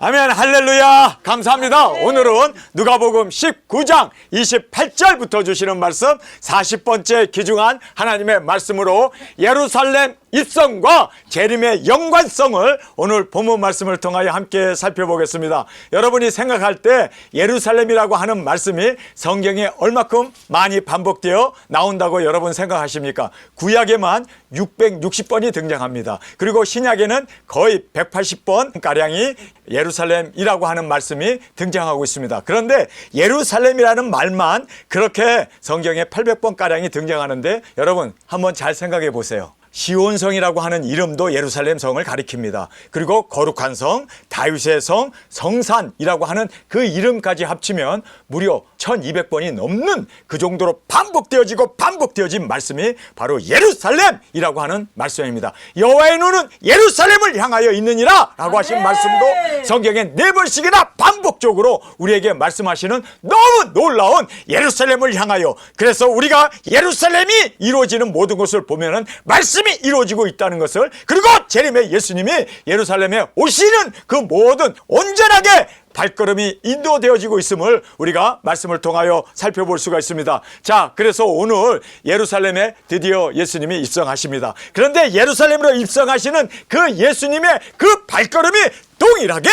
아멘. 할렐루야. 감사합니다. 오늘은 누가복음 19장 28절부터 주시는 말씀 40번째 귀중한 하나님의 말씀으로 예루살렘 입성과 재림의 연관성을 오늘 본문 말씀을 통하여 함께 살펴보겠습니다. 여러분이 생각할 때 예루살렘이라고 하는 말씀이 성경에 얼마큼 많이 반복되어 나온다고 여러분 생각하십니까? 구약에만 660번이 등장합니다. 그리고 신약에는 거의 180번가량이 예루살렘이라고 하는 말씀이 등장하고 있습니다. 그런데 예루살렘이라는 말만 그렇게 성경에 800번가량이 등장하는데 여러분 한번 잘 생각해 보세요. 시온성이라고 하는 이름도 예루살렘 성을 가리킵니다. 그리고 거룩한 성, 다윗의 성, 성산이라고 하는 그 이름까지 합치면 무려 1200번이 넘는 그 정도로 반복되어진 말씀이 바로 예루살렘이라고 하는 말씀입니다. 여호와의 눈은 예루살렘을 향하여 있느니라 라고 하신 말씀도 성경에 4번씩이나 반복적으로 우리에게 말씀하시는 너무 놀라운 예루살렘을 향하여, 그래서 우리가 예루살렘이 이루어지는 모든 것을 보면은 말씀이 이루어지고 있다는 것을, 그리고 재림의 예수님이 예루살렘에 오시는 그 모든 온전하게 발걸음이 인도되어지고 있음을 우리가 말씀을 통하여 살펴볼 수가 있습니다. 자, 그래서 오늘 예루살렘에 드디어 예수님이 입성하십니다. 그런데 예루살렘으로 입성하시는 그 예수님의 그 발걸음이 동일하게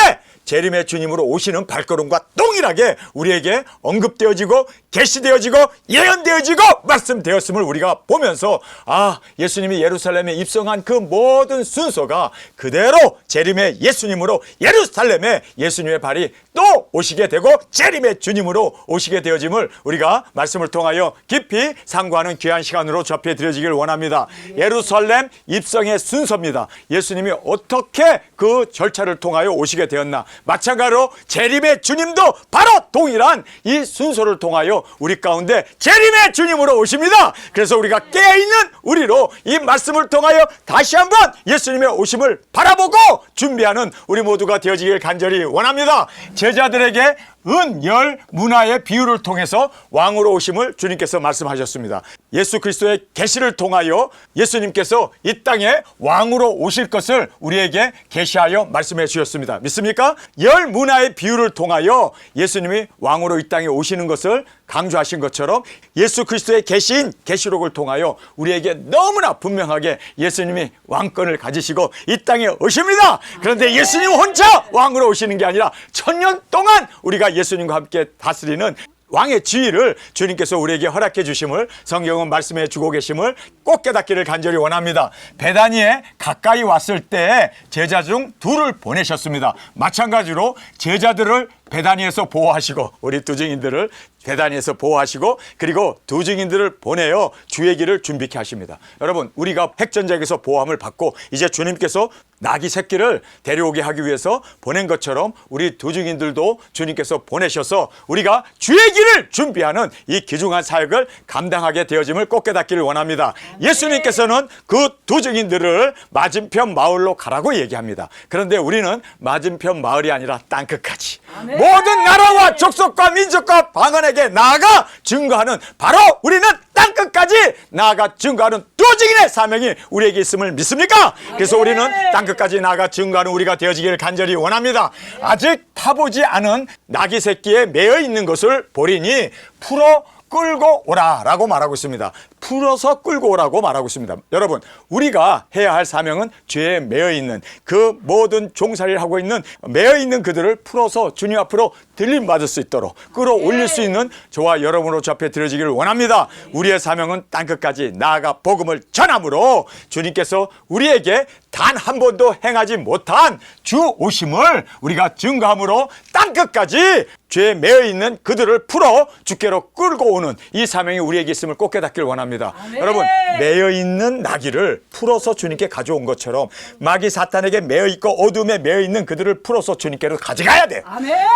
재림의 주님으로 오시는 발걸음과 동일하게 우리에게 언급되어지고 계시되어지고 예언되어지고 말씀되었음을 우리가 보면서, 아, 예수님이 예루살렘에 입성한 그 모든 순서가 그대로 재림의 예수님으로 예루살렘에 예수님의 발이 또 오시게 되고 재림의 주님으로 오시게 되어짐을 우리가 말씀을 통하여 깊이 상고하는 귀한 시간으로 접해드려지길 원합니다. 예루살렘 입성의 순서입니다. 예수님이 어떻게 그 절차를 통하여 오시게 되었나, 마찬가지로 재림의 주님도 바로 동일한 이 순서를 통하여 우리 가운데 재림의 주님으로 오십니다. 그래서 우리가 깨어있는 우리로 이 말씀을 통하여 다시 한번 예수님의 오심을 바라보고 준비하는 우리 모두가 되어지길 간절히 원합니다. 제자들에게 은, 열, 문화의 비유를 통해서 왕으로 오심을 주님께서 말씀하셨습니다. 예수 그리스도의 계시를 통하여 예수님께서 이 땅에 왕으로 오실 것을 우리에게 계시하여 말씀해 주셨습니다. 믿습니까? 열, 문화의 비유를 통하여 예수님이 왕으로 이 땅에 오시는 것을 강조하신 것처럼 예수 그리스도의 계시인 계시록을 통하여 우리에게 너무나 분명하게 예수님이 왕권을 가지시고 이 땅에 오십니다. 그런데 예수님 혼자 왕으로 오시는 게 아니라 1000년 동안 우리가 예수님과 함께 다스리는 왕의 지위를 주님께서 우리에게 허락해 주심을 성경은 말씀해 주고 계심을 꼭 깨닫기를 간절히 원합니다. 베다니에 가까이 왔을 때 제자 중 2를 보내셨습니다. 마찬가지로 제자들을 베다니에서 보호하시고 우리 두 증인들을 베다니에서 보호하시고 그리고 두 증인들을 보내어 주의 길을 준비케 하십니다. 여러분, 우리가 핵전쟁에서 보호함을 받고 이제 주님께서 나귀 새끼를 데려오게 하기 위해서 보낸 것처럼 우리 두 증인들도 주님께서 보내셔서 우리가 주의 길을 준비하는 이 귀중한 사역을 감당하게 되어짐을 꼭 깨닫기를 원합니다. 예수님께서는 그 두 증인들을 맞은편 마을로 가라고 얘기합니다. 그런데 우리는 맞은편 마을이 아니라 땅끝까지 모든 나라와 족속과 민족과 방언에게 나아가 증거하는, 바로 우리는 땅끝까지 나아가 증거하는 두 증인의 사명이 우리에게 있음을 믿습니까? 그래서 우리는 땅끝까지 나아가 증거하는 우리가 되어지기를 간절히 원합니다. 아직 타보지 않은 나귀 새끼에 매여 있는 것을 보리니 풀어 끌고 오라 라고 말하고 있습니다. 풀어서 끌고 오라고 말하고 있습니다. 여러분, 우리가 해야 할 사명은 죄에 매여있는 그 모든 종살이를 하고 있는 매여있는 그들을 풀어서 주님 앞으로 들림받을 수 있도록 끌어올릴 수 있는 저와 여러분으로 접해 드려지기를 원합니다. 우리의 사명은 땅끝까지 나아가 복음을 전함으로 주님께서 우리에게 단 한 번도 행하지 못한 주 오심을 우리가 증거함으로 땅끝까지 죄에 매여있는 그들을 풀어 주께로 끌고 오는 이 사명이 우리에게 있음을 꼭 깨닫기를 원합니다. 여러분, 매여있는 나귀를 풀어서 주님께 가져온 것처럼 마귀 사탄에게 매여있고 어둠에 매여있는 그들을 풀어서 주님께로 가져가야 돼.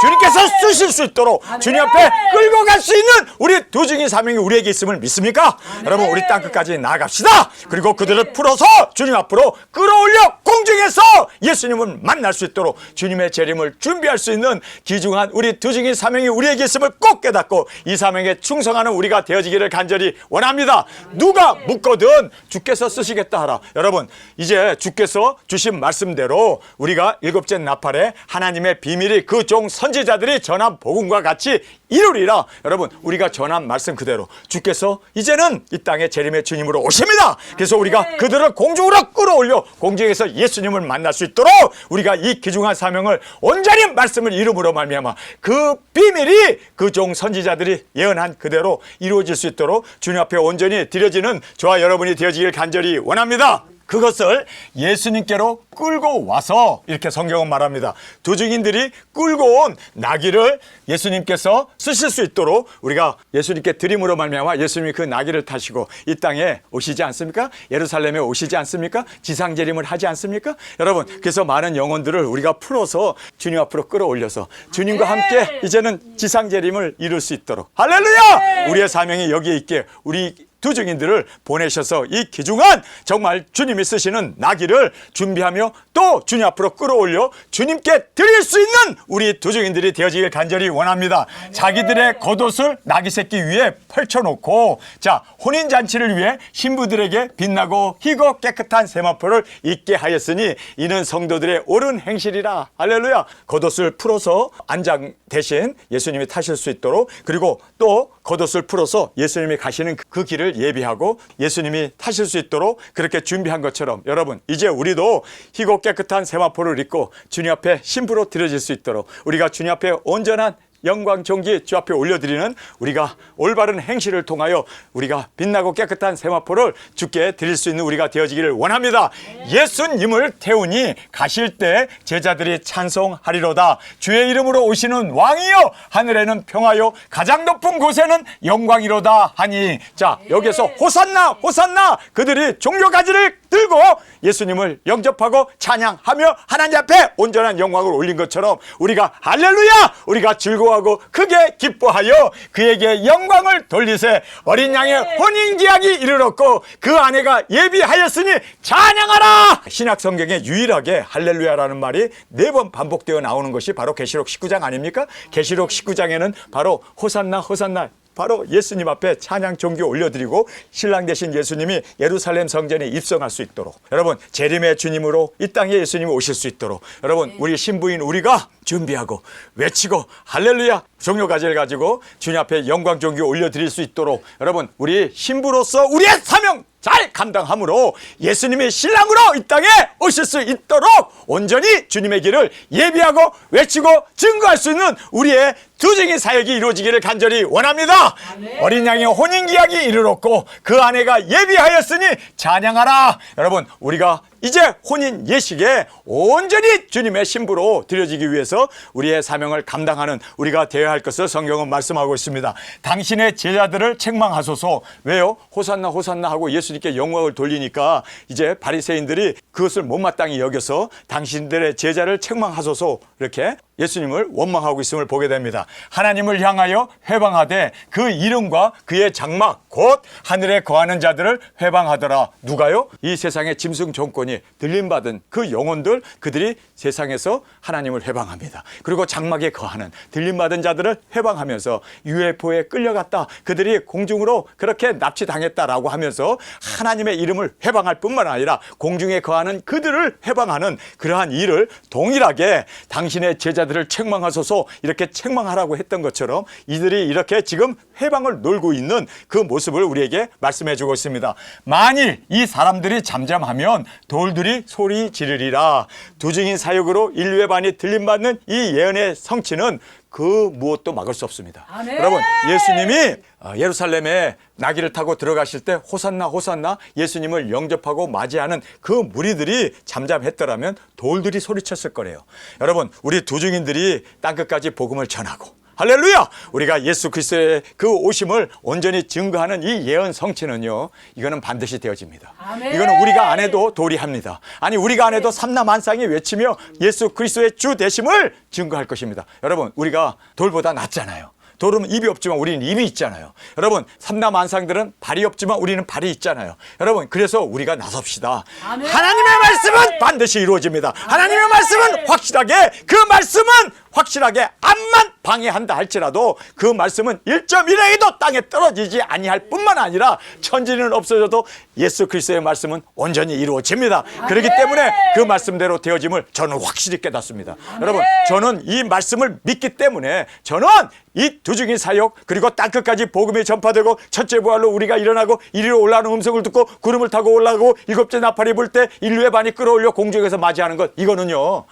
주님께서 쓰실 수 있도록 주님 앞에 끌고 갈 수 있는 우리 두 증인 사명이 우리에게 있음을 믿습니까? 여러분, 우리 땅끝까지 나아갑시다. 그리고 그들을 풀어서 주님 앞으로 끌어올려 공중에서 예수님을 만날 수 있도록 주님의 재림을 준비할 수 있는 귀중한 우리 두 증인 사명이 우리에게 있음을 꼭 깨닫고 이 사명에 충성하는 우리가 되어지기를 간절히 원합니다. 하라. 누가 묻거든 주께서 쓰시겠다 하라. 여러분, 이제 주께서 주신 말씀대로 우리가 일곱째 나팔에 하나님의 비밀이 그 종 선지자들이 전한 복음과 같이 이루리라. 여러분, 우리가 전한 말씀 그대로 주께서 이제는 이 땅에 재림의 주님으로 오십니다. 그래서 우리가 그들을 공중으로 끌어올려 공중에서 예수님을 만날 수 있도록 우리가 이 귀중한 사명을 온전히 말씀을 이름으로 말미암아 그 비밀이 그 종 선지자들이 예언한 그대로 이루어질 수 있도록 주님 앞에 온전히 드려지는 저와 여러분이 되어지길 간절히 원합니다. 그것을 예수님께로 끌고 와서 이렇게 성경은 말합니다. 두 증인들이 끌고 온 나귀를 예수님께서 쓰실 수 있도록 우리가 예수님께 드림으로 말미암아 예수님이 그 나귀를 타시고 이 땅에 오시지 않습니까? 예루살렘에 오시지 않습니까? 지상재림을 하지 않습니까? 여러분, 그래서 많은 영혼들을 우리가 풀어서 주님 앞으로 끌어올려서 주님과 함께 이제는 지상재림을 이룰 수 있도록, 할렐루야! 우리의 사명이 여기에 있게 우리 두 증인들을 보내셔서 이 귀중한 정말 주님이 쓰시는 나귀를 준비하며 또 주님 앞으로 끌어올려 주님께 드릴 수 있는 우리 두 증인들이 되어지길 간절히 원합니다. 자기들의 겉옷을 나귀 새끼 위에 펼쳐놓고 자, 혼인잔치를 위해 신부들에게 빛나고 희고 깨끗한 세마포를 입게 하였으니 이는 성도들의 옳은 행실이라. 할렐루야. 겉옷을 풀어서 안장 대신 예수님이 타실 수 있도록, 그리고 또 겉옷을 풀어서 예수님이 가시는 그 길을 예비하고 예수님이 타실 수 있도록 그렇게 준비한 것처럼 여러분, 이제 우리도 희고 깨끗한 세마포를 입고 주님 앞에 신부로 드려질 수 있도록 우리가 주님 앞에 온전한 영광 존귀 주 앞에 올려드리는 우리가 올바른 행실을 통하여 우리가 빛나고 깨끗한 세마포를 주께 드릴 수 있는 우리가 되어지기를 원합니다. 예수님을 태우니 가실 때 제자들이 찬송하리로다. 주의 이름으로 오시는 왕이여 하늘에는 평화요 가장 높은 곳에는 영광이로다 하니, 자, 여기에서 호산나 호산나 그들이 종려가지를 들고 예수님을 영접하고 찬양하며 하나님 앞에 온전한 영광을 올린 것처럼 우리가 할렐루야, 우리가 즐거워하고 크게 기뻐하여 그에게 영광을 돌리세. 어린 양의 혼인기약이 이르렀고 그 아내가 예비하였으니 찬양하라. 신약 성경에 유일하게 할렐루야라는 말이 4번 반복되어 나오는 것이 바로 계시록 19장 아닙니까? 계시록 19장에는 바로 호산나 호산나, 바로 예수님 앞에 찬양 존귀 올려드리고 신랑 되신 예수님이 예루살렘 성전에 입성할 수 있도록, 여러분 재림의 주님으로 이 땅에 예수님이 오실 수 있도록 여러분 우리 신부인 우리가 준비하고 외치고 할렐루야 종려가지를 가지고 주님 앞에 영광 존귀 올려드릴 수 있도록 여러분 우리 신부로서 우리의 사명 잘 감당함으로 예수님이 신랑으로 이 땅에 오실 수 있도록 온전히 주님의 길을 예비하고 외치고 증거할 수 있는 우리의 두 증인 사역이 이루어지기를 간절히 원합니다. 아멘. 어린 양의 혼인기약이 이르렀고 그 아내가 예비하였으니 찬양하라. 여러분, 우리가 이제 혼인 예식에 온전히 주님의 신부로 드려지기 위해서 우리의 사명을 감당하는 우리가 되어야 할 것을 성경은 말씀하고 있습니다. 당신의 제자들을 책망하소서. 왜요? 호산나 호산나 하고 예수님께 영광을 돌리니까 이제 바리새인들이 그것을 못마땅히 여겨서 당신들의 제자를 책망하소서 이렇게 예수님을 원망하고 있음을 보게 됩니다. 하나님을 향하여 회방하되 그 이름과 그의 장막 곧 하늘에 거하는 자들을 회방하더라. 누가요? 이 세상의 짐승 정권이 들림받은 그 영혼들, 그들이 세상에서 하나님을 회방합니다. 그리고 장막에 거하는 들림받은 자들을 회방하면서 UFO에 끌려갔다, 그들이 공중으로 그렇게 납치당했다라고 하면서 하나님의 이름을 회방할 뿐만 아니라 공중에 거하는 그들을 회방하는 그러한 일을 동일하게 당신의 제자들을 책망하소서 이렇게 책망하라고 했던 것처럼 이들이 이렇게 지금 회방을 놀고 있는 그 모습을 우리에게 말씀해 주고 있습니다. 만일 이 사람들이 잠잠하면 돌들이 소리 지르리라. 두 증인 사역으로 인류의 반이 들림받는 이 예언의 성취는 그 무엇도 막을 수 없습니다. 아멘. 여러분, 예수님이 예루살렘에 나귀를 타고 들어가실 때 호산나 호산나 예수님을 영접하고 맞이하는 그 무리들이 잠잠했더라면 돌들이 소리쳤을 거래요. 여러분, 우리 두 증인들이 땅끝까지 복음을 전하고 할렐루야! 우리가 예수 그리스도의 그 오심을 온전히 증거하는 이 예언 성취는요, 이거는 반드시 되어집니다. 아멘. 이거는 우리가 안 해도 도리합니다. 아니, 우리가 안 해도 삼라만상이 외치며 예수 그리스도의 주 되심을 증거할 것입니다. 여러분, 우리가 돌보다 낫잖아요. 돌은 입이 없지만 우리는 입이 있잖아요. 여러분, 삼라만상들은 발이 없지만 우리는 발이 있잖아요. 여러분, 그래서 우리가 나섭시다. 아멘. 하나님의 말씀은 반드시 이루어집니다. 아멘. 하나님의 말씀은 확실하게, 그 말씀은 확실하게 암만 방해한다 할지라도 그 말씀은 1.1행에도 땅에 떨어지지 아니할 뿐만 아니라 천지는 없어져도 예수 그리스도의 말씀은 온전히 이루어집니다. 그렇기 때문에 그 말씀대로 되어짐을 저는 확실히 깨닫습니다. 여러분, 저는 이 말씀을 믿기 때문에 저는 이 두중인 사역 그리고 땅끝까지 복음이 전파되고 첫째 부활로 우리가 일어나고 이리로 올라오는 음성을 듣고 구름을 타고 올라가고 일곱째 나팔이 불 때 인류의 반이 끌어올려 공중에서 맞이하는 것, 이거는요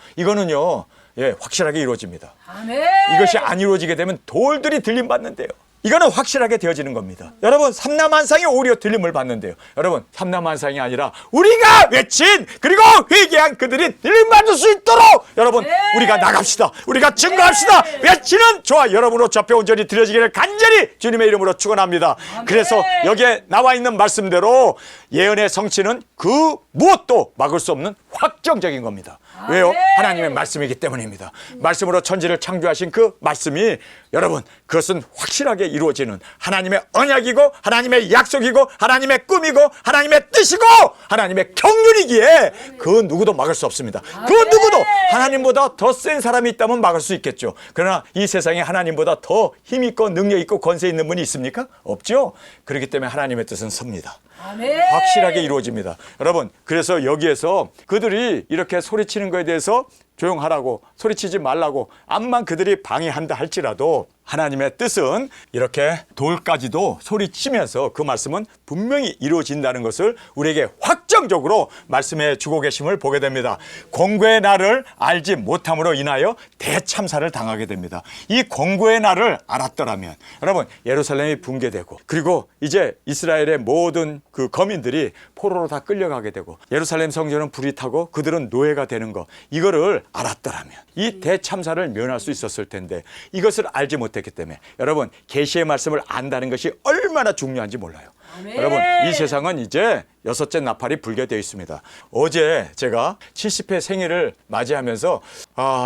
예, 확실하게 이루어집니다. 아멘. 이것이 안 이루어지게 되면 돌들이 들림 받는데요. 이거는 확실하게 되어지는 겁니다. 여러분, 삼라만상이 오히려 들림을 받는데요. 여러분, 삼라만상이 아니라 우리가 외친 그리고 회개한 그들이 들림 받을 수 있도록 여러분, 우리가 나갑시다. 우리가 증거합시다. 외치는 저와 여러분으로 접해 온전히 드려지기를 간절히 주님의 이름으로 축원합니다. 그래서 여기에 나와 있는 말씀대로 예언의 성취는 그 무엇도 막을 수 없는 확정적인 겁니다. 왜요? 하나님의 말씀이기 때문입니다. 말씀으로 천지를 창조하신 그 말씀이 여러분, 그것은 확실하게 이루어지는 하나님의 언약이고 하나님의 약속이고 하나님의 꿈이고 하나님의 뜻이고 하나님의 경륜이기에 그 누구도 막을 수 없습니다. 그 누구도 하나님보다 더 센 사람이 있다면 막을 수 있겠죠. 그러나 이 세상에 하나님보다 더 힘 있고 능력 있고 권세 있는 분이 있습니까? 없죠. 그렇기 때문에 하나님의 뜻은 섭니다. 확실하게 이루어집니다. 여러분, 그래서 여기에서 그들이 이렇게 소리치는 것에 대해서 조용하라고, 소리치지 말라고 암만 그들이 방해한다 할지라도 하나님의 뜻은 이렇게 돌까지도 소리치면서 그 말씀은 분명히 이루어진다는 것을 우리에게 확정적으로 말씀해 주고 계심을 보게 됩니다. 공고의 날을 알지 못함으로 인하여 대참사를 당하게 됩니다. 이 공고의 날을 알았더라면 여러분, 예루살렘이 붕괴되고 그리고 이제 이스라엘의 모든 그 거민들이 포로로 다 끌려가게 되고 예루살렘 성전은 불이 타고 그들은 노예가 되는 것, 이거를 알았더라면 이 대참사를 면할 수 있었을 텐데 이것을 알지 못했기 때문에 여러분, 계시의 말씀을 안다는 것이 얼마나 중요한지 몰라요. 여러분, 이 세상은 이제 여섯째 나팔이 불게 되어 있습니다. 어제 제가 70회 생일을 맞이하면서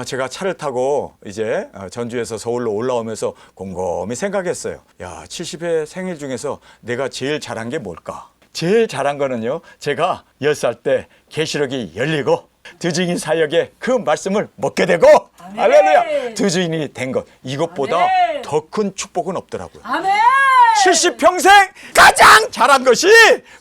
제가 차를 타고 이제 전주에서 서울로 올라오면서 곰곰이 생각했어요. 야, 70회 생일 중에서 내가 제일 잘한 게 뭘까? 제일 잘한 거는요, 제가 10살 때 계시록이 열리고 두중인 사역에 그 말씀을 먹게 되고 할렐루야, 두중인이 된 것, 이것보다 더 큰 축복은 없더라고요. 아멘. 70평생 가장 잘한 것이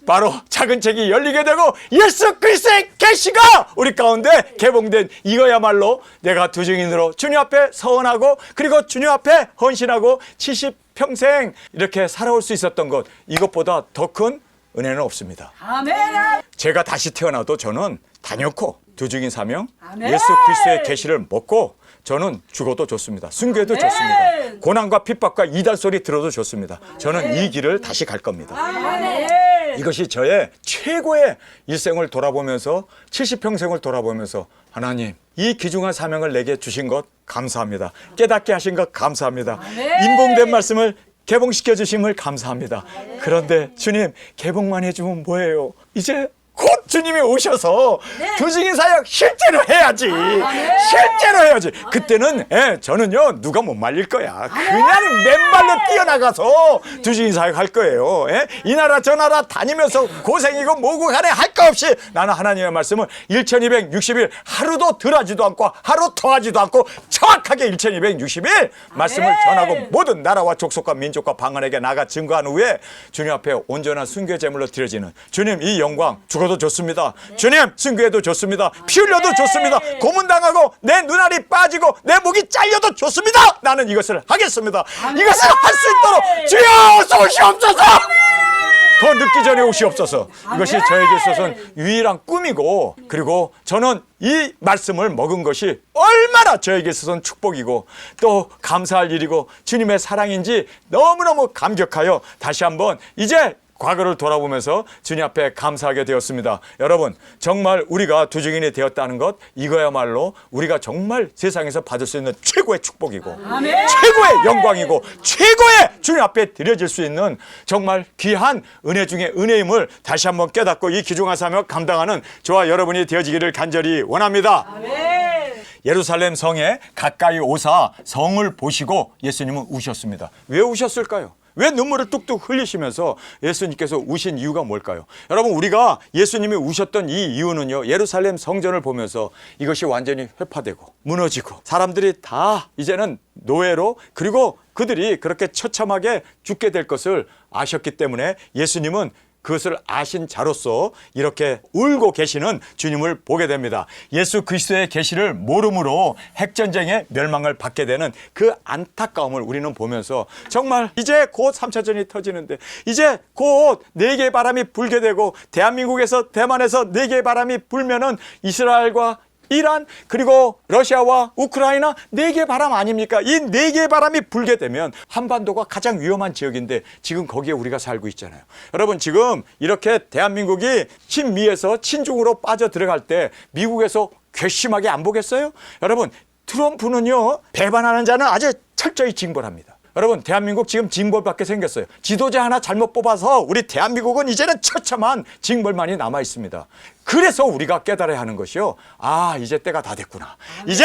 바로 작은 책이 열리게 되고 예수 그리스도의 계시가 우리 가운데 개봉된 이거야말로 내가 두중인으로 주님 앞에 서원하고 그리고 주님 앞에 헌신하고 70평생 이렇게 살아올 수 있었던 것, 이것보다 더 큰 은혜는 없습니다. 아멘. 제가 다시 태어나도 저는 단연코 두중인 사명, 아멘. 예수 그리스도의 계시를 먹고 저는 죽어도 좋습니다. 순교해도 좋습니다. 고난과 핍박과 이단 소리 들어도 좋습니다. 저는 이 길을 다시 갈 겁니다. 아멘. 이것이 저의 최고의 일생을 돌아보면서 70평생을 돌아보면서 하나님, 이 귀중한 사명을 내게 주신 것 감사합니다. 깨닫게 하신 것 감사합니다. 인봉된 말씀을 개봉시켜 주심을 감사합니다. 그런데 주님, 개봉만 해주면 뭐예요? 이제 곧 주님이 오셔서 두중인 사역 실제로 해야지. 실제로 해야지. 그때는 저는요, 누가 못 말릴 거야. 그냥 맨발로 뛰어나가서 두중인 사역 할 거예요. 이 나라 저 나라 다니면서 고생이고 뭐고 간에 할 거 없이 나는 하나님의 말씀을 1260일 하루도 덜하지도 않고 하루 더하지도 않고 정확하게 1260일 말씀을 전하고 모든 나라와 족속과 민족과 방언에게 나가 증거한 후에 주님 앞에 온전한 순교 제물로 드려지는 주님, 이 영광 죽어도 좋습니다. 주님, 순교해도 좋습니다. 피 흘려도 좋습니다. 고문당하고 내 눈알이 빠지고 내 목이 잘려도 좋습니다. 나는 이것을 하겠습니다. 이것을 할 수 있도록 주여 오시옵소서. 더 늦기 전에 오시옵소서. 이것이 저에게 있어서는 유일한 꿈이고, 그리고 저는 이 말씀을 먹은 것이 얼마나 저에게 있어서는 축복이고 또 감사할 일이고 주님의 사랑인지 너무너무 감격하여 다시 한번 이제 과거를 돌아보면서 주님 앞에 감사하게 되었습니다. 여러분, 정말 우리가 두중인이 되었다는 것, 이거야말로 우리가 정말 세상에서 받을 수 있는 최고의 축복이고 최고의 영광이고 최고의 주님 앞에 드려질 수 있는 정말 귀한 은혜 중에 은혜임을 다시 한번 깨닫고 이 귀중한 사명 감당하는 저와 여러분이 되어지기를 간절히 원합니다. 예루살렘 성에 가까이 오사 성을 보시고 예수님은 우셨습니다. 왜 우셨을까요? 왜 눈물을 뚝뚝 흘리시면서 예수님께서 우신 이유가 뭘까요? 여러분, 우리가 예수님이 우셨던 이 이유는요, 예루살렘 성전을 보면서 이것이 완전히 회파되고 무너지고 사람들이 다 이제는 노예로, 그리고 그들이 그렇게 처참하게 죽게 될 것을 아셨기 때문에 예수님은 그것을 아신 자로서 이렇게 울고 계시는 주님을 보게 됩니다. 예수 그리스도의 계시를 모름으로 핵전쟁의 멸망을 받게 되는 그 안타까움을 우리는 보면서 정말 이제 곧 3차전이 터지는데, 이제 곧 4개의 바람이 불게 되고, 대한민국에서, 대만에서 4개의 바람이 불면은 이스라엘과 이란, 그리고 러시아와 우크라이나 4개의 바람 아닙니까? 이 4개의 바람이 불게 되면 한반도가 가장 위험한 지역인데 지금 거기에 우리가 살고 있잖아요. 여러분, 지금 이렇게 대한민국이 친미에서 친중으로 빠져 들어갈 때 미국에서 괘씸하게 안 보겠어요? 여러분, 트럼프는요, 배반하는 자는 아주 철저히 징벌합니다. 여러분, 대한민국 지금 징벌받게 생겼어요. 지도자 하나 잘못 뽑아서 우리 대한민국은 이제는 처참한 징벌만이 남아 있습니다. 그래서 우리가 깨달아야 하는 것이요, 아, 이제 때가 다 됐구나. 이제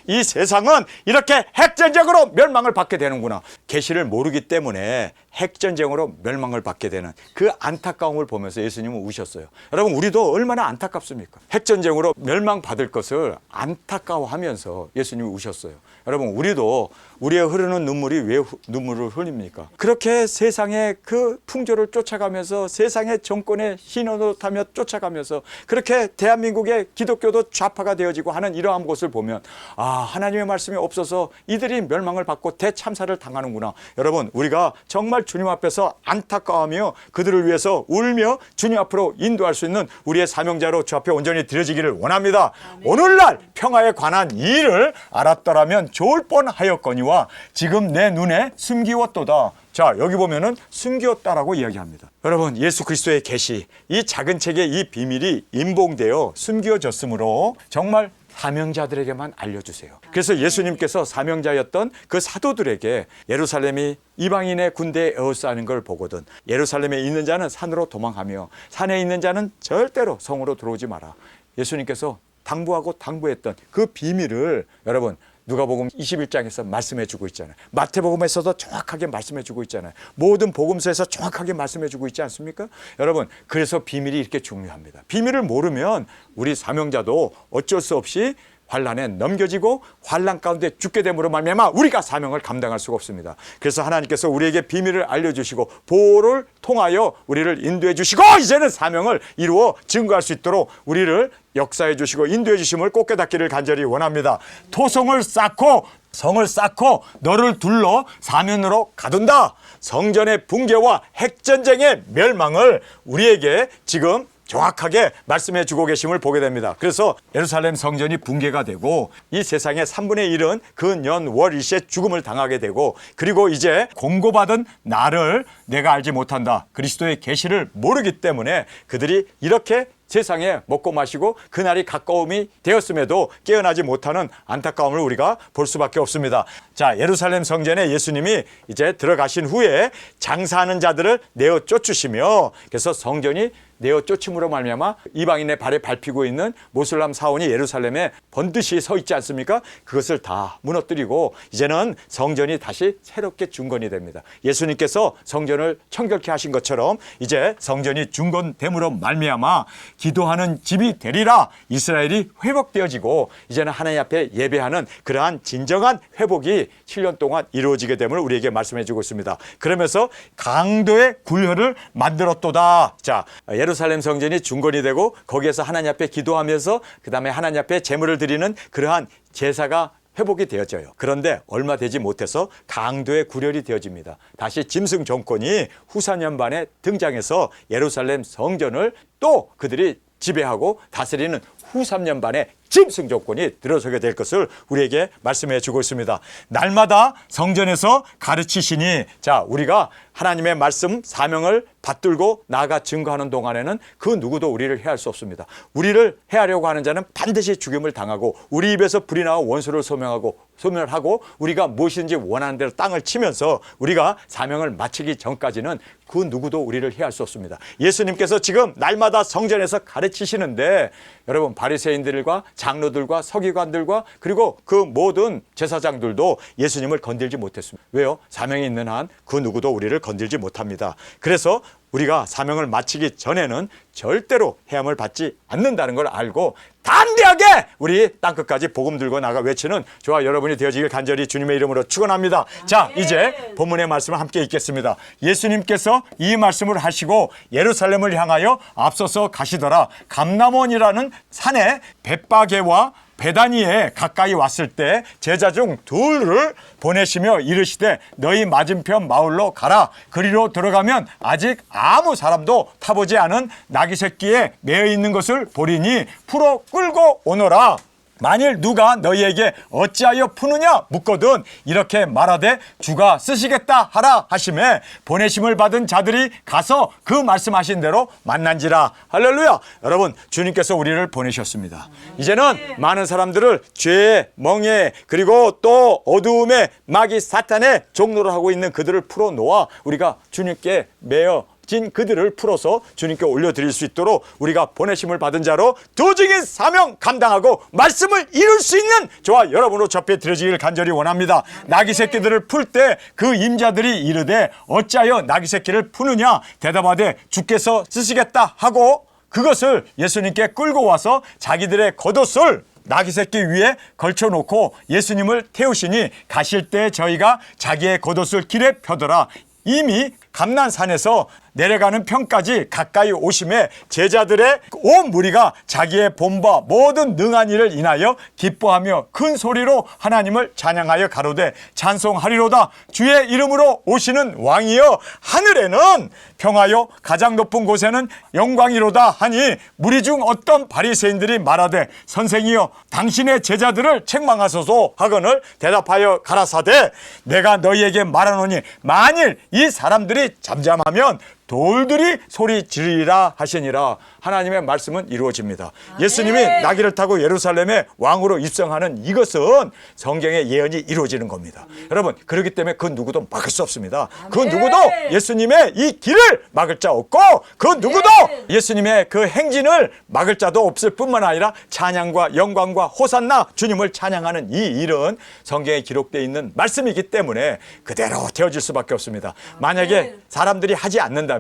이 세상은 이렇게 핵전쟁으로 멸망을 받게 되는구나. 계시를 모르기 때문에 핵전쟁으로 멸망을 받게 되는 그 안타까움을 보면서 예수님은 우셨어요. 여러분, 우리도 얼마나 안타깝습니까? 핵전쟁으로 멸망받을 것을 안타까워하면서 예수님이 우셨어요. 여러분, 우리도 우리의 흐르는 눈물이 왜 눈물을 흘립니까? 그렇게 세상의 그 풍조를 쫓아가면서, 세상의 정권의 신호를 타며 쫓아가면서, 그렇게 대한민국의 기독교도 좌파가 되어지고 하는 이러한 것을 보면, 아, 하나님의 말씀이 없어서 이들이 멸망을 받고 대참사를 당하는구나. 여러분, 우리가 정말 주님 앞에서 안타까워하며 그들을 위해서 울며 주님 앞으로 인도할 수 있는 우리의 사명자로 주 앞에 온전히 드려지기를 원합니다. 오늘날 평화에 관한 일을 알았더라면 좋을 뻔하였거니와 지금 내 눈에 숨기웠도다. 자, 여기 보면은 숨기웠다라고 이야기합니다. 여러분, 예수 그리스도의 계시, 이 작은 책의 이 비밀이 임봉되어 숨겨졌으므로 정말 사명자들에게만 알려주세요. 그래서 예수님께서 사명자였던 그 사도들에게 예루살렘이 이방인의 군대에 에워싸는 걸 보거든 예루살렘에 있는 자는 산으로 도망하며 산에 있는 자는 절대로 성으로 들어오지 마라. 예수님께서 당부하고 당부했던 그 비밀을 여러분, 누가복음 21장에서 말씀해 주고 있잖아요. 마태복음에서도 정확하게 말씀해 주고 있잖아요. 모든 복음서에서 정확하게 말씀해 주고 있지 않습니까? 여러분, 그래서 비밀이 이렇게 중요합니다. 비밀을 모르면 우리 사명자도 어쩔 수 없이 환란에 넘겨지고 환란 가운데 죽게 됨으로 말미암아 우리가 사명을 감당할 수가 없습니다. 그래서 하나님께서 우리에게 비밀을 알려주시고 보호를 통하여 우리를 인도해 주시고 이제는 사명을 이루어 증거할 수 있도록 우리를 역사해 주시고 인도해 주심을 꼭 깨닫기를 간절히 원합니다. 토성을 쌓고 성을 쌓고 너를 둘러 사면으로 가둔다. 성전의 붕괴와 핵전쟁의 멸망을 우리에게 지금 정확하게 말씀해 주고 계심을 보게 됩니다. 그래서 예루살렘 성전이 붕괴가 되고 이 세상의 3분의 1은 그 년 월 일시에 죽음을 당하게 되고, 그리고 이제 공고받은 나를 내가 알지 못한다. 그리스도의 계시를 모르기 때문에 그들이 이렇게 세상에 먹고 마시고 그날이 가까움이 되었음에도 깨어나지 못하는 안타까움을 우리가 볼 수밖에 없습니다. 자, 예루살렘 성전에 예수님이 이제 들어가신 후에 장사하는 자들을 내어 쫓으시며, 그래서 성전이 내어 쫓음으로 말미암아 이방인의 발에 밟히고 있는 모슬람 사원이 예루살렘에 번듯이 서 있지 않습니까? 그것을 다 무너뜨리고 이제는 성전이 다시 새롭게 중건이 됩니다. 예수님께서 성전을 청결케 하신 것처럼 이제 성전이 중건됨으로 말미암아 기도하는 집이 되리라. 이스라엘이 회복되어지고 이제는 하나님 앞에 예배하는 그러한 진정한 회복이 7년 동안 이루어지게 됨을 우리에게 말씀해 주고 있습니다. 그러면서 강도의 굴혈을 만들었도다. 자, 예루살렘 성전이 중건이 되고 거기에서 하나님 앞에 기도하면서 그 다음에 하나님 앞에 제물을 드리는 그러한 제사가 회복이 되어져요. 그런데 얼마 되지 못해서 강도의 굴혈이 되어집니다. 다시 짐승 정권이 후사년반에 등장해서 예루살렘 성전을 또 그들이 지배하고 다스리는 후 3년 반에 짐승 조건이 들어서게 될 것을 우리에게 말씀해 주고 있습니다. 날마다 성전에서 가르치시니, 자, 우리가 하나님의 말씀 사명을 받들고 나아가 증거하는 동안에는 그 누구도 우리를 해할 수 없습니다. 우리를 해하려고 하는 자는 반드시 죽임을 당하고 우리 입에서 불이 나와 원수를 소멸하고 우리가 무엇인지 원하는 대로 땅을 치면서 우리가 사명을 마치기 전까지는 그 누구도 우리를 해할 수 없습니다. 예수님께서 지금 날마다 성전에서 가르치시는데 여러분 바리새인들과 장로들과 서기관들과 그리고 그 모든 제사장들도 예수님을 건들지 못했습니다. 왜요? 사명이 있는 한 그 누구도 우리를 건들지 못합니다. 그래서 우리가 사명을 마치기 전에는 절대로 해함을 받지 않는다는 걸 알고 담대하게 우리 땅끝까지 복음 들고 나가 외치는 저와 여러분이 되어지길 간절히 주님의 이름으로 축원합니다. 자, 이제 본문의 말씀을 함께 읽겠습니다. 예수님께서 이 말씀을 하시고 예루살렘을 향하여 앞서서 가시더라. 감람원이라는 산에 벳바게와 베다니에 가까이 왔을 때 제자 중 둘을 보내시며 이르시되 너희 맞은편 마을로 가라. 그리로 들어가면 아직 아무 사람도 타보지 않은 나귀 새끼에 매어 있는 것을 보리니 풀어 끌고 오너라. 만일 누가 너희에게 어찌하여 푸느냐 묻거든 이렇게 말하되 주가 쓰시겠다 하라 하시매 보내심을 받은 자들이 가서 그 말씀하신 대로 만난지라. 할렐루야. 여러분, 주님께서 우리를 보내셨습니다. 이제는 많은 사람들을 죄의 멍에 그리고 또 어두움의 마귀 사탄의 종로를 하고 있는 그들을 풀어놓아 우리가 주님께 매어 진 그들을 풀어서 주님께 올려드릴 수 있도록 우리가 보내심을 받은 자로 도중인 사명 감당하고 말씀을 이룰 수 있는 저와 여러분으로 접해 드려지기를 간절히 원합니다. 나귀 새끼들을 풀 때 그 임자들이 이르되 어찌하여 나귀 새끼를 푸느냐 대답하되 주께서 쓰시겠다 하고 그것을 예수님께 끌고 와서 자기들의 겉옷을 나귀 새끼 위에 걸쳐놓고 예수님을 태우시니 가실 때 저희가 자기의 겉옷을 길에 펴더라. 이미 감난산에서 내려가는 편까지 가까이 오심에 제자들의 온 무리가 자기의 본바 모든 능한 일을 인하여 기뻐하며 큰 소리로 하나님을 찬양하여 가로되 찬송하리로다. 주의 이름으로 오시는 왕이여 하늘에는 평하여 가장 높은 곳에는 영광이로다 하니 무리 중 어떤 바리새인들이 말하되 선생이여 당신의 제자들을 책망하소서 하거늘 대답하여 가라사대 내가 너희에게 말하노니 만일 이 사람들이 잠잠하면 돌들이 소리 지르리라 하시니라. 하나님의 말씀은 이루어집니다. 예수님이 나귀를 타고 예루살렘의 왕으로 입성하는 이것은 성경의 예언이 이루어지는 겁니다. 여러분, 그렇기 때문에 그 누구도 막을 수 없습니다. 그 누구도 예수님의 이 길을 막을 자 없고 그 누구도 예수님의 그 행진을 막을 자도 없을 뿐만 아니라 찬양과 영광과 호산나 주님을 찬양하는 이 일은 성경에 기록되어 있는 말씀이기 때문에 그대로 되어질 수밖에 없습니다. 만약에 사람들이 하지 않는다면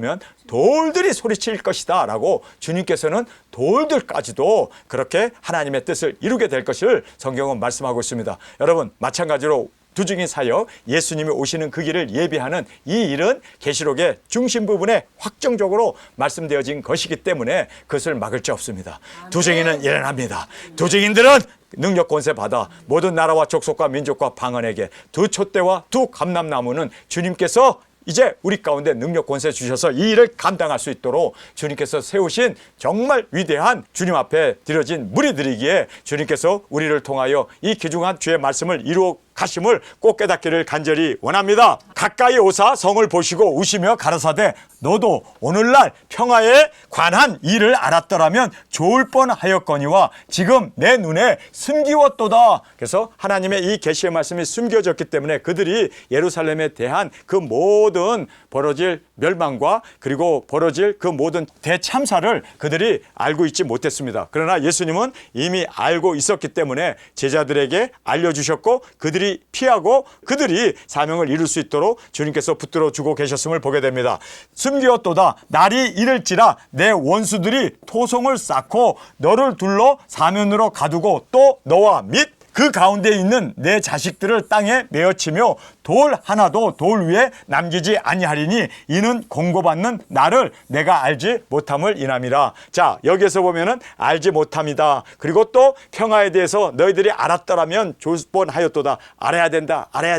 돌들이 소리칠 것이다 라고 주님께서는 돌들까지도 그렇게 하나님의 뜻을 이루게 될 것을 성경은 말씀하고 있습니다. 여러분, 마찬가지로 두중인 사역 예수님이 오시는 그 길을 예비하는 이 일은 계시록의 중심 부분에 확정적으로 말씀되어진 것이기 때문에 그것을 막을 수 없습니다. 두중인은 일어납니다. 두중인들은 능력 권세 받아 모든 나라와 족속과 민족과 방언에게 두 촛대와 두 감람나무는 주님께서 이제 우리 가운데 능력 권세 주셔서 이 일을 감당할 수 있도록 주님께서 세우신 정말 위대한 주님 앞에 드려진 무리들이기에 주님께서 우리를 통하여 이 귀중한 주의 말씀을 이루어 가심을 꼭 깨닫기를 간절히 원합니다. 가까이 오사 성을 보시고 우시며 가라사대 너도 오늘날 평화에 관한 일을 알았더라면 좋을 뻔하였거니와 지금 내 눈에 숨기웠도다. 그래서 하나님의 이 계시의 말씀이 숨겨졌기 때문에 그들이 예루살렘에 대한 그 모든 벌어질 멸망과 그리고 벌어질 그 모든 대참사를 그들이 알고 있지 못했습니다. 그러나 예수님은 이미 알고 있었기 때문에 제자들에게 알려주셨고 그들이 피하고 그들이 사명을 이룰 수 있도록 주님께서 붙들어 주고 계셨음을 보게 됩니다. 숨기었도다. 날이 이를지라 내 원수들이 토성을 쌓고 너를 둘러 사면으로 가두고 또 너와 및 그 가운데 있는 내 자식들을 땅에 메어치며 돌 하나도 돌 위에 남기지 아니하리니 이는 공고받는 나를 내가 알지 못함을 인함이라. 자, 여기에서 보면은 알지 못함이다. 그리고 또 평화에 대해서 너희들이 알았더라면 좋을 뻔하였도다. 알아야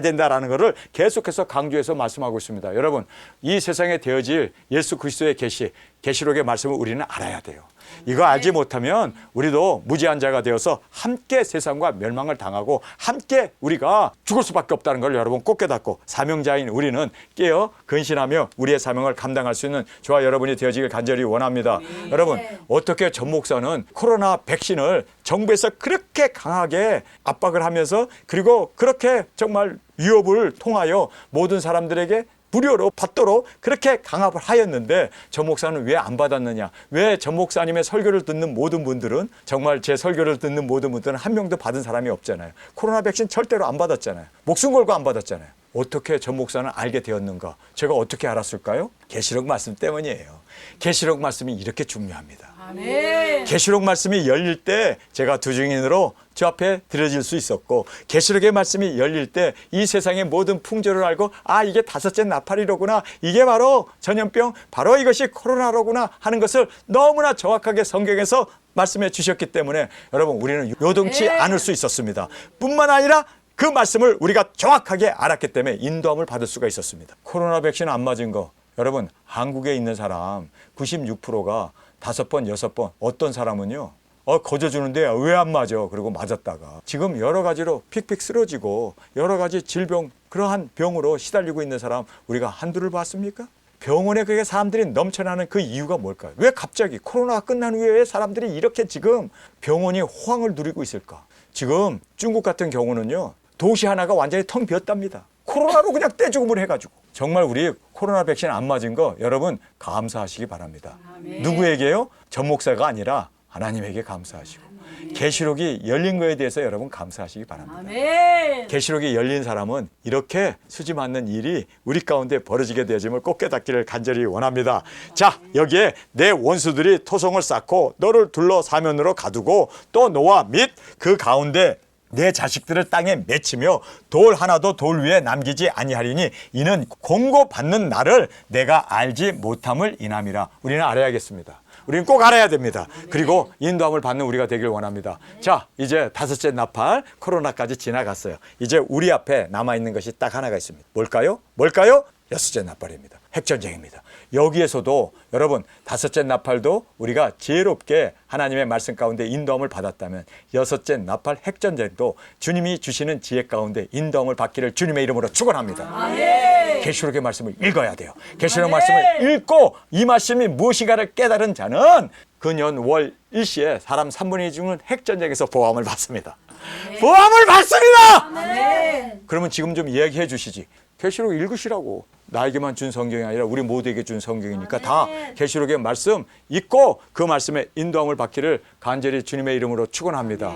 된다라는 것을 계속해서 강조해서 말씀하고 있습니다. 여러분, 이 세상에 되어질 예수 그리스도의 계시록의 말씀을 우리는 알아야 돼요. 이거 알지 못하면 우리도 무지한 자가 되어서 함께 세상과 멸망을 당하고 함께 우리가 죽을 수밖에 없다는 걸 여러분 꼭 깨닫고 사명자인 우리는 깨어 근신하며 우리의 사명을 감당할 수 있는 저와 여러분이 되어지길 간절히 원합니다. 여러분, 어떻게 전 목사는 코로나 백신을 정부에서 그렇게 강하게 압박을 하면서 그리고 그렇게 정말 위협을 통하여 모든 사람들에게 무료로 받도록 그렇게 강압을 하였는데 저 목사는 왜 안 받았느냐? 왜 저 목사님의 설교를 듣는 모든 분들은, 정말 제 설교를 듣는 모든 분들은 한 명도 받은 사람이 없잖아요. 코로나 백신 절대로 안 받았잖아요. 목숨 걸고 안 받았잖아요. 어떻게 저 목사는 알게 되었는가? 제가 어떻게 알았을까요? 계시록 말씀 때문이에요. 계시록 말씀이 이렇게 중요합니다. 아멘. 계시록 말씀이 열릴 때 제가 두 증인으로 저 앞에 드려질 수 있었고, 계시록의 말씀이 열릴 때 이 세상의 모든 풍조를 알고, 아, 이게 다섯째 나팔이로구나, 이게 바로 전염병, 바로 이것이 코로나로구나 하는 것을 너무나 정확하게 성경에서 말씀해 주셨기 때문에 여러분, 우리는 요동치 않을 수 있었습니다. 뿐만 아니라 그 말씀을 우리가 정확하게 알았기 때문에 인도함을 받을 수가 있었습니다. 코로나 백신 안 맞은 거, 여러분, 한국에 있는 사람 96%가 5번, 6번, 어떤 사람은요, 거저 주는데 왜 안 맞아? 그리고 맞았다가 지금 여러 가지로 픽픽 쓰러지고 여러 가지 질병, 그러한 병으로 시달리고 있는 사람 우리가 한두를 봤습니까? 병원에 그게 사람들이 넘쳐나는 그 이유가 뭘까요? 왜 갑자기 코로나가 끝난 후에 사람들이 이렇게 지금 병원이 호황을 누리고 있을까? 지금 중국 같은 경우는요, 도시 하나가 완전히 텅 비었답니다. 코로나로 그냥 떼죽음을 해가지고. 정말 우리 코로나 백신 안 맞은 거 여러분 감사하시기 바랍니다. 아멘. 누구에게요? 전 목사가 아니라 하나님에게 감사하시고, 계시록이 열린 거에 대해서 여러분 감사하시기 바랍니다. 아멘. 계시록이 열린 사람은 이렇게 수지 맞는 일이 우리 가운데 벌어지게 되어짐을 꼭 깨닫기를 간절히 원합니다. 자, 여기에 내 원수들이 토성을 쌓고 너를 둘러 사면으로 가두고 또 너와 및 그 가운데 내 자식들을 땅에 맺히며 돌 하나도 돌 위에 남기지 아니하리니 이는 공고받는 나를 내가 알지 못함을 인함이라. 우리는 알아야겠습니다. 우리는 꼭 알아야 됩니다. 그리고 인도함을 받는 우리가 되길 원합니다. 자, 이제 다섯째 나팔, 코로나까지 지나갔어요. 이제 우리 앞에 남아있는 것이 딱 하나가 있습니다. 뭘까요? 뭘까요? 여섯째 나팔입니다. 핵전쟁입니다. 여기에서도 여러분, 다섯째 나팔도 우리가 지혜롭게 하나님의 말씀 가운데 인도함을 받았다면 여섯째 나팔 핵전쟁도 주님이 주시는 지혜 가운데 인도함을 받기를 주님의 이름으로 축원합니다. 계시록의 말씀을 읽어야 돼요. 계시록 말씀을 읽고 이 말씀이 무엇인가를 깨달은 자는 그년 월 일시에 사람 3분의 2 중은 핵전쟁에서 보함을 받습니다. 보함을 받습니다. 그러면 지금 좀 이야기해 주시지. 계시록 읽으시라고. 나에게만 준 성경이 아니라 우리 모두에게 준 성경이니까 다 계시록의 말씀 읽고 그 말씀에 인도함을 받기를 간절히 주님의 이름으로 축원합니다.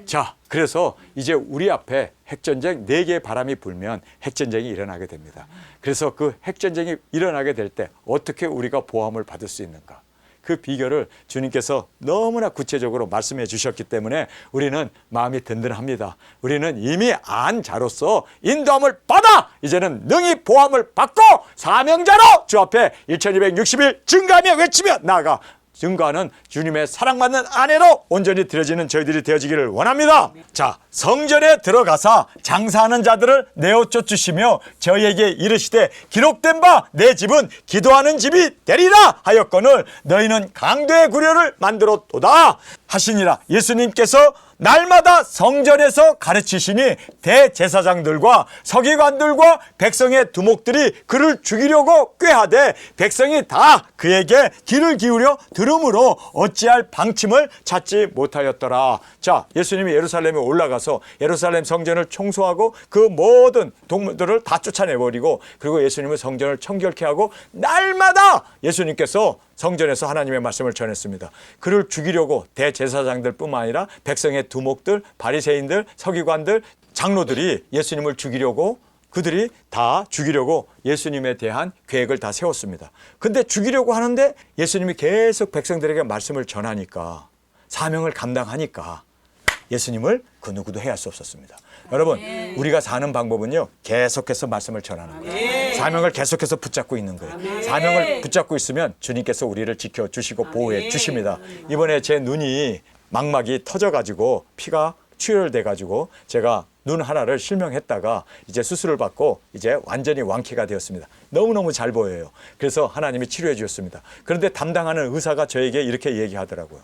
자, 그래서 이제 우리 앞에 핵전쟁 4개의 바람이 불면 핵전쟁이 일어나게 됩니다. 그래서 그 핵전쟁이 일어나게 될 때 어떻게 우리가 보함을 받을 수 있는가? 그 비결을 주님께서 너무나 구체적으로 말씀해 주셨기 때문에 우리는 마음이 든든합니다. 우리는 이미 안 자로서 인도함을 받아 이제는 능히 보함을 받고 사명자로 주 앞에 1260일 증가하며 외치며 나아가 증거하는 주님의 사랑받는 아내로 온전히 드려지는 저희들이 되어지기를 원합니다. 자, 성전에 들어가서 장사하는 자들을 내어 쫓으시며 저희에게 이르시되 기록된 바 내 집은 기도하는 집이 되리라 하였거늘 너희는 강도의 구려를 만들었도다 하시니라. 예수님께서 날마다 성전에서 가르치시니 대제사장들과 서기관들과 백성의 두목들이 그를 죽이려고 꾀하되 백성이 다 그에게 귀를 기울여 들음으로 어찌할 방침을 찾지 못하였더라. 자, 예수님이 예루살렘에 올라가서 예루살렘 성전을 청소하고 그 모든 동물들을 다 쫓아내버리고 그리고 예수님은 성전을 청결케 하고 날마다 예수님께서 성전에서 하나님의 말씀을 전했습니다. 그를 죽이려고 대제사장들 뿐만 아니라 백성의 두목들, 바리새인들, 서기관들, 장로들이 예수님을 죽이려고 그들이 다 죽이려고 예수님에 대한 계획을 다 세웠습니다. 근데 죽이려고 하는데 예수님이 계속 백성들에게 말씀을 전하니까 사명을 감당하니까 예수님을 그 누구도 해할 수 없었습니다. 여러분, 우리가 사는 방법은요, 계속해서 말씀을 전하는 거예요. 사명을 계속해서 붙잡고 있는 거예요. 사명을 붙잡고 있으면 주님께서 우리를 지켜주시고 보호해 주십니다. 이번에 제 눈이 망막이 터져가지고 피가 출혈돼가지고 제가 눈 하나를 실명했다가 이제 수술을 받고 이제 완전히 완쾌가 되었습니다. 너무너무 잘 보여요. 그래서 하나님이 치료해 주셨습니다. 그런데 담당하는 의사가 저에게 이렇게 얘기하더라고요.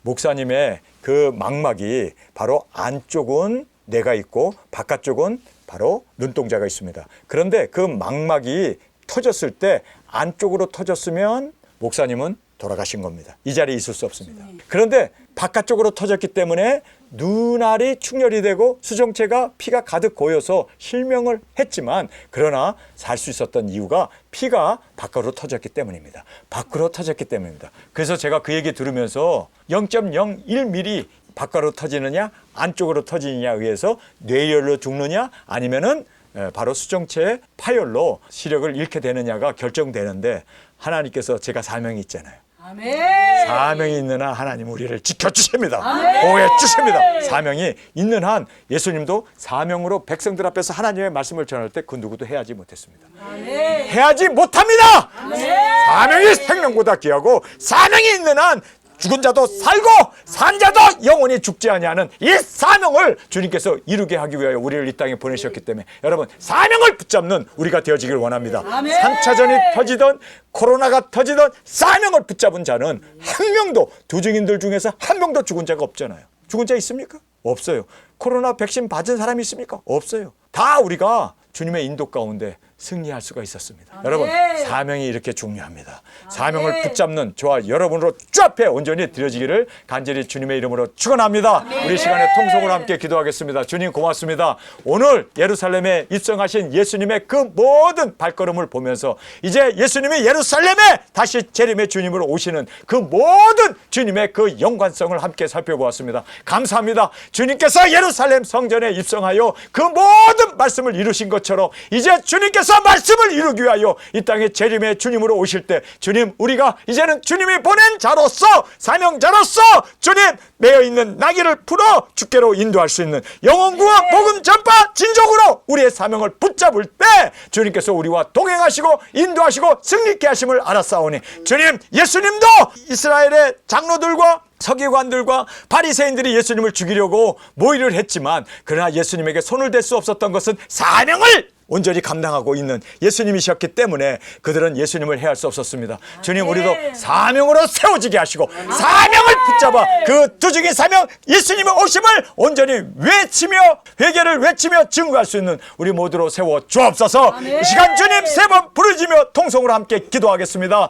목사님의 그 망막이 바로 안쪽은 뇌가 있고 바깥쪽은 바로 눈동자가 있습니다. 그런데 그 망막이 터졌을 때 안쪽으로 터졌으면 목사님은 돌아가신 겁니다. 이 자리에 있을 수 없습니다. 그런데 바깥쪽으로 터졌기 때문에 눈알이 충혈이 되고 수정체가 피가 가득 고여서 실명을 했지만, 그러나 살 수 있었던 이유가 피가 바깥으로 터졌기 때문입니다. 밖으로 터졌기 때문입니다. 그래서 제가 그 얘기 들으면서 0.01mm 바깥으로 터지느냐 안쪽으로 터지느냐에 의해서 뇌혈로 죽느냐 아니면은 바로 수정체의 파열로 시력을 잃게 되느냐가 결정되는데, 하나님께서 제가 사명이 있잖아요. 아멘. 사명이 있는 한 하나님 우리를 지켜주십니다. 아멘. 보호해 주십니다. 사명이 있는 한 예수님도 사명으로 백성들 앞에서 하나님의 말씀을 전할 때 그 누구도 해하지 못했습니다. 아멘. 해하지 못합니다. 아멘. 사명이 생명보다 귀하고 사명이 있는 한 죽은 자도 살고 산 자도 영원히 죽지 아니하는 이 사명을 주님께서 이루게 하기 위하여 우리를 이 땅에 보내셨기 때문에, 여러분 사명을 붙잡는 우리가 되어지길 원합니다. 아멘. 3차전이 터지던 코로나가 터지던 사명을 붙잡은 자는 한 명도, 두 증인들 중에서 한 명도 죽은 자가 없잖아요. 죽은 자 있습니까? 없어요. 코로나 백신 맞은 사람이 있습니까? 없어요. 다 우리가 주님의 인도 가운데 승리할 수가 있었습니다. 아멘. 여러분 사명이 이렇게 중요합니다. 사명을 붙잡는 저와 여러분으로 주 앞에 온전히 드려지기를 간절히 주님의 이름으로 축원합니다. 우리 시간에 통성으로 함께 기도하겠습니다. 주님 고맙습니다. 오늘 예루살렘에 입성하신 예수님의 그 모든 발걸음을 보면서 이제 예수님이 예루살렘에 다시 재림의 주님으로 오시는 그 모든 주님의 그 연관성을 함께 살펴보았습니다. 감사합니다. 주님께서 예루살렘 성전에 입성하여 그 모든 말씀을 이루신 것처럼 이제 주님께서 말씀을 이루기 위하여 이 땅에 재림의 주님으로 오실 때, 주님 우리가 이제는 주님이 보낸 자로서, 사명자로서 주님 매여 있는 나귀를 풀어 주께로 인도할 수 있는 영혼구원 복음 전파 진족으로 우리의 사명을 붙잡을 때 주님께서 우리와 동행하시고 인도하시고 승리케 하심을 알았사오니, 주님 예수님도 이스라엘의 장로들과 서기관들과 바리새인들이 예수님을 죽이려고 모의를 했지만, 그러나 예수님에게 손을 댈 수 없었던 것은 사명을 온전히 감당하고 있는 예수님이셨기 때문에 그들은 예수님을 해할 수 없었습니다. 주님 우리도 사명으로 세워지게 하시고 사명을 붙잡아 그 두중인 사명 예수님의 오심을 온전히 외치며 회개를 외치며 증거할 수 있는 우리 모두로 세워 주옵소서. 이 시간 주님 세 번 부르짖으며 통성으로 함께 기도하겠습니다.